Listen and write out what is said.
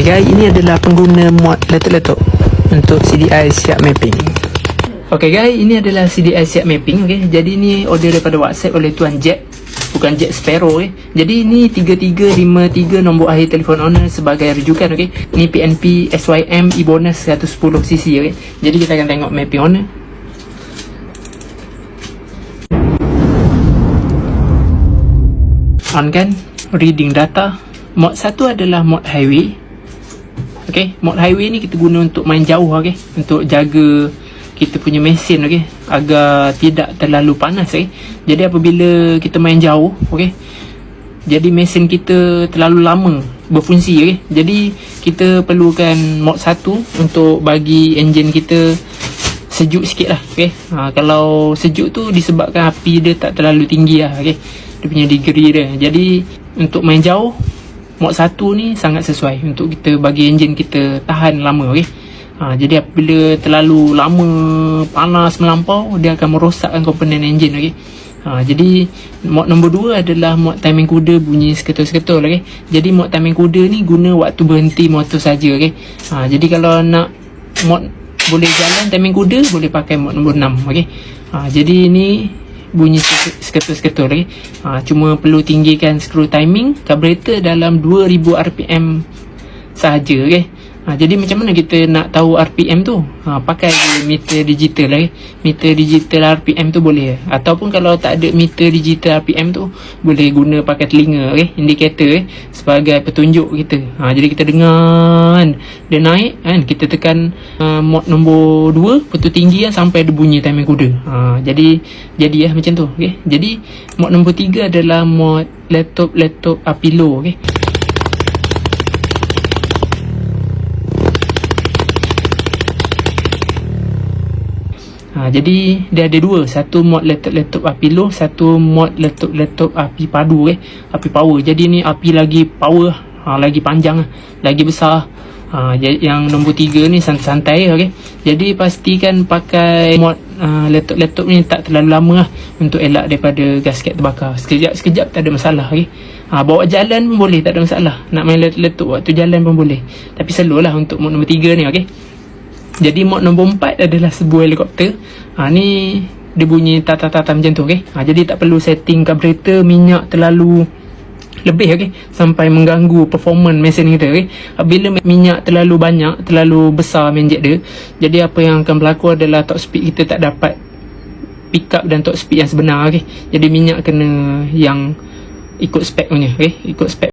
guys, ini adalah pengguna mod letup-letup untuk CDI siap mapping. Okay guys, ini adalah CDI siap mapping. Okay, jadi ni order daripada WhatsApp oleh Tuan Jack, bukan Jack Sparrow. Okay, jadi ni 3353 nombor akhir telefon owner sebagai rujukan. Okay, ni PNP SYM e-bonus 110cc. Okay, jadi kita akan tengok mapping owner. On kan, reading data. Mod 1 adalah mod highway. Okay, mod highway ni kita guna untuk main jauh. Okay, untuk jaga kita punya mesin, okay, agar tidak terlalu panas. Okay, jadi apabila kita main jauh, okay, jadi mesin kita terlalu lama berfungsi. Okay, jadi kita perlukan mod 1 untuk bagi enjin kita sejuk sikit lah. Okay, kalau sejuk tu disebabkan api dia tak terlalu tinggi lah. Okay, dia punya degree dia. Jadi untuk main jauh, mod 1 ni sangat sesuai untuk kita bagi enjin kita tahan lama. Okay, jadi apabila terlalu lama panas melampau, dia akan merosakkan komponen enjin. Okay, jadi mod nombor 2 adalah mod timing kuda bunyi seketul-seketul. Okay, jadi mod timing kuda ni guna waktu berhenti motor saja. Okay, jadi kalau nak mod boleh jalan timing kuda, boleh pakai mod nombor 6. Okay, jadi ni bunyi seketul-seketul. Okay, cuma perlu tinggikan skru timing carburetor dalam 2000 rpm sahaja. Okay, jadi macam mana kita nak tahu RPM tu? Pakai je meter digital. Okay, meter digital RPM tu boleh. Ataupun kalau tak ada meter digital RPM tu, boleh guna pakai telinga. Okay, indikator sebagai petunjuk kita. Jadi kita dengar kan, dia naik kan, kita tekan mod nombor 2 putu tinggi kan, sampai ada bunyi timing kuda. Jadi macam tu. Okay, jadi mod nombor 3 adalah mod laptop api low. Okay, jadi dia ada dua, satu mod laptop api low, satu mod laptop api padu. Api power. Jadi ni api lagi power, lagi panjang, lagi besar. Yang nombor 3 ni santai. Okay, jadi pastikan pakai mod laptop ni tak terlalu lama lah, untuk elak daripada gasket terbakar. Sekejap tak ada masalah. Okay, bawa jalan pun boleh, tak ada masalah. Nak main laptop waktu jalan pun boleh, tapi slow lah untuk mod nombor 3 ni. Okay, jadi mod nombor 4 adalah sebuah helikopter. Ni dia bunyi tata-tata macam tu. Okay, jadi tak perlu setting carburetor minyak terlalu lebih. Okay, sampai mengganggu performance mesin kita. Okay, bila minyak terlalu banyak, terlalu besar menjet dia, jadi apa yang akan berlaku adalah top speed kita tak dapat pick up dan top speed yang sebenar. Okay, jadi minyak kena yang ikut spek punya. Okay, ikut spek